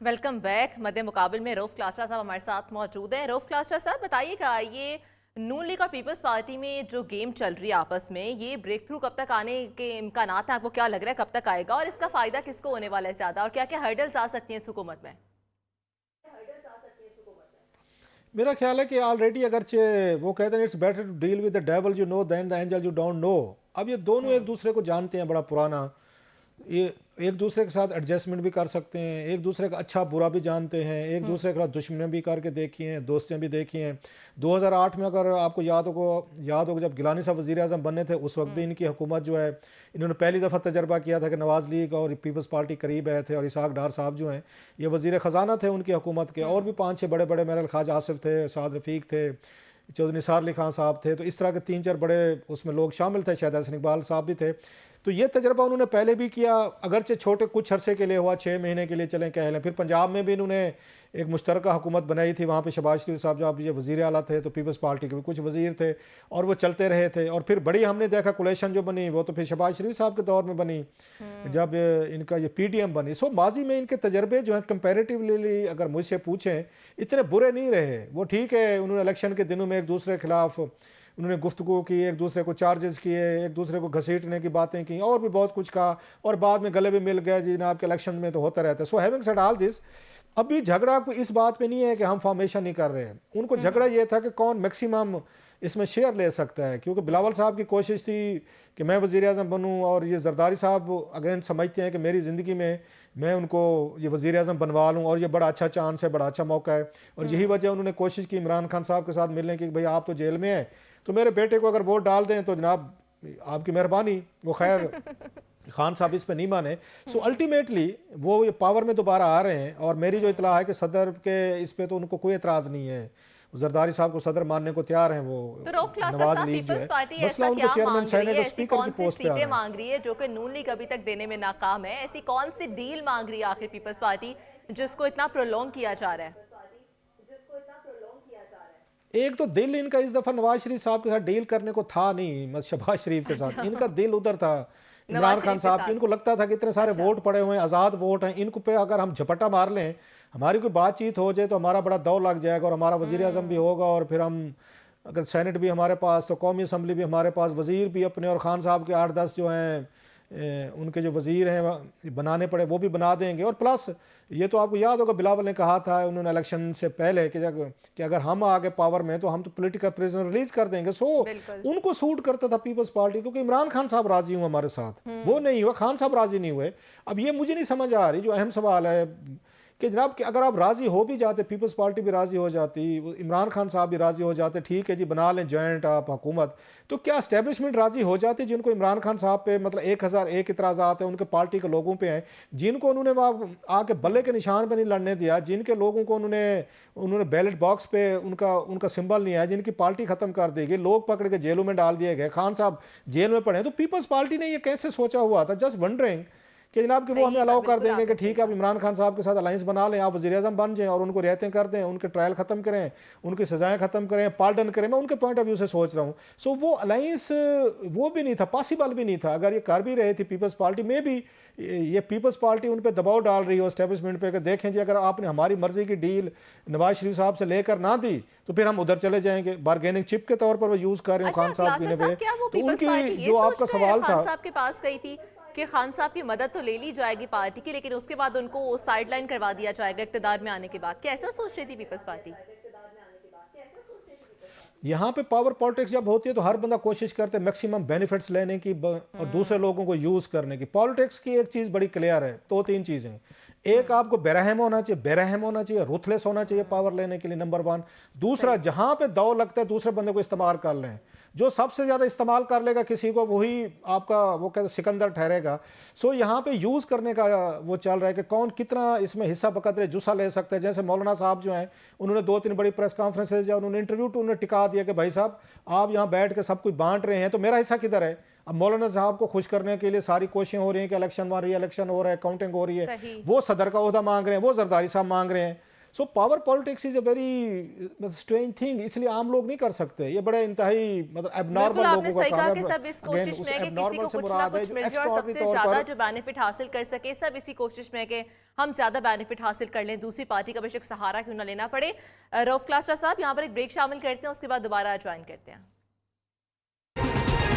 Welcome back. मध्य मुकाबले में रऊफ क्लास्ट्रा साहब हमारे साथ मौजूद हैं। रऊफ क्लास्ट्रा साहब, बताइएगा, ये नून लीग और पीपल्स पार्टी में जो गेम चल रही है आपस में, ये ब्रेक थ्रू कब तक आने के इम्कानात हैं? आपको क्या लग रहा है कब तक आएगा और इसका फायदा किसको होने वाला है ज्यादा, और क्या क्या हर्डल्स आ सकती हैं इस हुकूमत में? मेरा ख्याल है कि ऑलरेडी अगरचे वो कहते हैं it's better to deal with the devil you know than the angel you don't know. अब ये दोनों एक दूसरे को जानते हैं, बड़ा पुराना, ये एक दूसरे के साथ एडजस्टमेंट भी कर सकते हैं, एक दूसरे का अच्छा बुरा भी जानते हैं, एक दूसरे के साथ दुश्मनी भी करके देखी हैं, दोस्तियाँ भी देखी हैं। 2008 में अगर आपको याद होगा जब गिलानी साहब वज़ीर आज़म बनने थे, उस वक्त भी इनकी हुकूमत जो है, इन्होंने पहली दफ़ा तजर्बा किया था कि नवाज़ लीग और पीपल्स पार्टी करीब आए थे, और इसहाक डार साहब जो हैं ये वज़ीर ख़जाना थे उनकी हुकूमत के, और भी 5-6 बड़े बड़े मेरे ख्वाजा आसिफ थे, साद रफ़ीक थे, चौधरी निसार अली खान साहब थे, तो इस तरह के 3-4 बड़े उसमें लोग शामिल थे, शायद हसन इकबाल साहब भी थे। तो ये तजर्बा उन्होंने पहले भी किया, अगरचे छोटे कुछ अरसे के लिए हुआ, 6 महीने के लिए चलें कह लें। फिर पंजाब में भी इन्होंने एक मुश्तरका हुकूमत बनाई थी, वहाँ पे शहबाज शरीफ साहब जब ये वज़ीर आला थे तो पीपल्स पार्टी के भी कुछ वज़ीर थे, और वो चलते रहे थे। और फिर बड़ी हमने देखा कोलेशन जो बनी वो तो फिर शहबाज शरीफ साहब के दौर में बनी, जब इनका ये PDM बनी। सो माजी में इनके तजर्बे जो हैं कंपेरेटिवली अगर मुझसे पूछें इतने बुरे नहीं रहे। वो ठीक है, उन्होंने इलेक्शन के दिनों में एक दूसरे के खिलाफ उन्होंने गुफ्तगू की, एक दूसरे को चार्जेस किए, एक दूसरे को घसीटने की बातें की, और भी बहुत कुछ कहा, और बाद में गले भी मिल गए जनाब के इलेक्शन में, तो होता रहता है। So having said all this, अभी झगड़ा को इस बात पे नहीं है कि हम फॉर्मेशन नहीं कर रहे हैं, उनको झगड़ा ये था कि कौन मैक्सिमम इसमें शेयर ले सकता है। क्योंकि बिलावल साहब की कोशिश थी कि मैं वज़ीर आज़म बनूँ, और ये जरदारी साहब अगेन समझते हैं कि मेरी ज़िंदगी में मैं उनको ये वज़ीर आज़म बनवा लूँ, और ये बड़ा अच्छा चांस है, बड़ा अच्छा मौका है। और यही वजह उन्होंने कोशिश की इमरान खान साहब के साथ मिलने की, भाई आप तो जेल में हैं, तो मेरे बेटे को अगर वोट डाल दें तो जनाब आपकी मेहरबानी। वो खैर खान साहब इस पे नहीं माने। सो अल्टीमेटली वो ये पावर में दोबारा आ रहे हैं, और मेरी जो इतला है कि सदर के इस पे तो उनको कोई एतराज़ नहीं है, जरदारी साहब को सदर मानने को तैयार हैं वो। तो रऊफ क्लास्ट्रा नवाज साहब, लीग जो पीपल्स है पार्टी मसला ऐसा उनको क्या चेयरमैन मांग रही सेनेट है, और ऐसी स्पीकर कौन की सी पोस्ट पे आ सीटें रहे हैं। मांग रही है जो कि नून लीग अभी तक देने में नाकाम है? ऐसी कौन सी डील मांग रही है आखिर पीपल्स पार्टी जिसको इतना प्रोलॉन्ग किया जा रहा है? एक तो दिल इनका इस दफा नवाज शरीफ साहब के साथ डील करने को था नहीं, शहबाज शरीफ के साथ इनका दिल उधर था, इमरान खान साहब की। इनको लगता था कि इतने सारे वोट पड़े हुए हैं, आज़ाद वोट हैं, इनको पे अगर हम झपट्टा मार लें, हमारी कोई बातचीत हो जाए तो हमारा बड़ा दौर लग जाएगा, और हमारा वज़ीर आज़म भी होगा, और फिर हम अगर सेनेट भी हमारे पास, तो कौमी असम्बली भी हमारे पास, वज़ीर भी अपने, और खान साहब के 8-10 जो हैं उनके जो वज़ीर हैं बनाने पड़े वो भी बना देंगे। और प्लस ये तो आपको याद होगा बिलावल ने कहा था उन्होंने इलेक्शन से पहले कि अगर हम आगे पावर में तो हम तो पॉलिटिकल प्रिजनर रिलीज कर देंगे। सो उनको सूट करता था पीपल्स पार्टी, क्योंकि इमरान खान साहब राजी हुए हमारे साथ, वो नहीं हुआ, खान साहब राजी नहीं हुए। अब ये मुझे नहीं समझ आ रही, जो अहम सवाल है कि जनाब कि अगर आप राजी हो भी जाते, पीपल्स पार्टी भी राजी हो जाती, इमरान खान साहब भी राजी हो जाते, ठीक है जी बना लें जॉइंट आप हुकूमत, तो क्या एस्टेब्लिशमेंट राजी हो जाती, जिनको इमरान खान साहब पे मतलब 1001 इतराज़ात हैं उनके पार्टी के लोगों पे हैं, जिनको उन्होंने वहाँ आके बल्ले के निशान पे नहीं लड़ने दिया, जिनके लोगों को उन्होंने बैलेट बॉक्स पे उनका सिंबल नहीं आया, जिनकी पार्टी खत्म कर दी गई, लोग पकड़ के जेलों में डाल दिए गए, खान साहब जेल में पड़े। तो पीपल्स पार्टी ने ये कैसे सोचा हुआ था, जस्ट वंडरिंग कि जनाब कि वो हमें अलाउ कर देंगे कि ठीक है आप इमरान खान साहब के साथ अलायंस बना लें, आप वज़ीर आज़म बन जाएं, और उनको रियायतें कर दें, उनके ट्रायल ख़त्म करें, उनकी सज़ाएं ख़त्म करें, पार्डन करें। मैं उनके पॉइंट ऑफ व्यू से सोच रहा हूँ। सो वो अलायंस वो भी नहीं था, पॉसिबल भी नहीं था। अगर ये कर भी रहे थे पीपल्स पार्टी में भी, ये पीपल्स पार्टी उन पर दबाव डाल रही हो एस्टेब्लिशमेंट पे कि देखें जी अगर आपने हमारी मर्जी की डील नवाज शरीफ साहब से लेकर ना दी तो फिर हम उधर चले जाएंगे, बार्गेनिंग चिप के तौर पर वो यूज़ कर रहे हो खान साहब की। तो उनकी जो आपका सवाल था, खान साहब के पास गई थी कि खान साहब की मदद तो ले ली जाएगी पार्टी की, लेकिन उसके बाद उनको साइडलाइन करवा दिया जाएगा इक़्तिदार में आने के बाद, क्या ऐसा सोच रही थी पीपल्स पार्टी? यहाँ पे पावर पॉलिटिक्स जब होती है तो हर बंदा कोशिश करते हैं मैक्सिमम बेनिफिट्स लेने की और दूसरे लोगों को यूज़ करने की। पॉलिटिक्स की एक चीज़ बड़ी क्लियर है, 2-3 चीज़ें। एक, आपको बेरहम होना चाहिए, रुथलेस होना चाहिए पावर लेने के लिए, नंबर 1। दूसरा, जहाँ पे दौर लगता है दूसरे बंदे को इस्तेमाल कर लें, जो सबसे ज़्यादा इस्तेमाल कर लेगा किसी को वही आपका वो कहते सिकंदर ठहरेगा। सो यहाँ पे यूज़ करने का वो चल रहा है कि कौन कितना इसमें हिस्सा बकदरे जुस्सा ले सकता है। जैसे मौलाना साहब जो हैं उन्होंने 2-3 बड़ी प्रेस कॉन्फ्रेंसेज या उन्होंने इंटरव्यू तो उन्होंने टिका दिया कि भाई साहब आप यहाँ बैठ के सब कुछ बांट रहे हैं तो मेरा हिस्सा किधर है। अब मौलाना साहब को खुश करने के लिए सारी कोशिशें हो रही हैं कि इलेक्शन हो रही है, इलेक्शन हो रहा है, काउंटिंग हो रही है, वो सदर का ओहदा मांग रहे हैं, वो जरदारी साहब मांग रहे हैं। So power politics is a very strange thing, इसलिए आम लोग नहीं कर सकते, ये बड़े इंतहाई मतलब बिल्कुल एबनॉर्मल आपने लोगों सही का कहा काम कि है। सब इस अगेन कोशिश उस में है कि किसी एबनॉर्मल को से कुछ ना मुराद है कुछ जो मिल जाए और एक्स्ट्राऑर्डिनरी सबसे तौर ज्यादा पर जो बेनिफिट हासिल कर सके, सब इसी कोशिश में है कि हम ज्यादा बेनिफिट हासिल कर लें, दूसरी पार्टी का बेशक सहारा क्यों ना लेना पड़े। रऊफ क्लास्ट्रा साहब, यहाँ पर एक ब्रेक शामिल करते हैं, उसके बाद दोबारा ज्वाइन करते हैं।